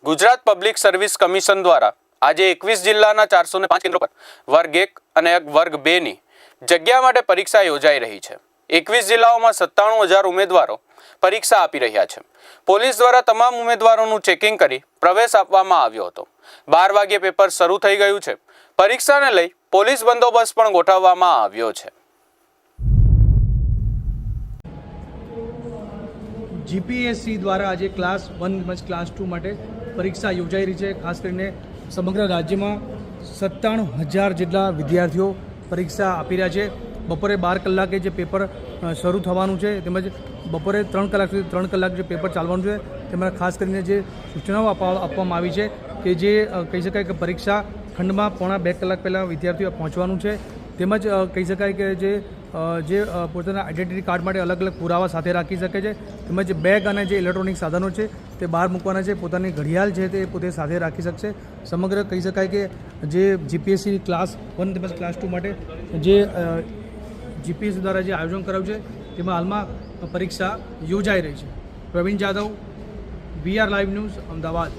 Gujarat public service commission દ્વારા આજે 21 જિલ્લાના 405 કેન્દ્રો પર વર્ગ 1 અને વર્ગ 2 ની જગ્યા માટે પરીક્ષા યોજાઈ રહી છે। 21 જિલ્લાઓમાં 97,000 ઉમેદવારો પરીક્ષા આપી રહ્યા છે। પોલીસ દ્વારા તમામ ઉમેદવારોનું ચેકિંગ કરી પ્રવેશ આપવામાં આવ્યો હતો। 12 વાગ્યે પેપર શરૂ થઈ ગયું છે। પરીક્ષાને લઈ પોલીસ બંદોબસ્ત પણ ગોઠવવામાં આવ્યો છે। જીપીએસસી દ્વારા આજે ક્લાસ 1 તેમજ ક્લાસ 2 માટે પરીક્ષા યોજાઈ રહી છે। ખાસ કરીને સમગ્ર રાજ્યમાં 97,000 જેટલા વિદ્યાર્થીઓ પરીક્ષા આપી રહ્યા છે। બપોરે 12 કલાકે જે પેપર શરૂ થવાનું છે તેમજ બપોરે 3 કલાક સુધી 3 કલાક જે પેપર ચાલવાનું છે તેમાં ખાસ કરીને જે સૂચનાઓ આપવામાં આવી છે કે જે કહી શકાય કે પરીક્ષા ખંડમાં પોણા 2 કલાક પહેલાં વિદ્યાર્થીઓ પહોંચવાનું છે। તેમજ કહી શકાય કે જે પોતાના આઈડેન્ટિટી કાર્ડ માટે અલગ અલગ પુરાવા સાથે રાખી શકે છે। તેમજ બેગ અને જે ઇલેક્ટ્રોનિક સાધનો છે તે બહાર મૂકવાના છે। પોતાની ઘડિયાળ છે તે પોતે સાથે રાખી શકશે। સમગ્ર કહી શકાય કે જે જીપીએસસી ક્લાસ 1 તેમજ ક્લાસ 2 માટે જે જીપીએસસી દ્વારા જે આયોજન કરાયું છે તેમાં હાલમાં પરીક્ષા યોજાઈ રહી છે। Pravin Jadav, VR live news, Ahmedabad.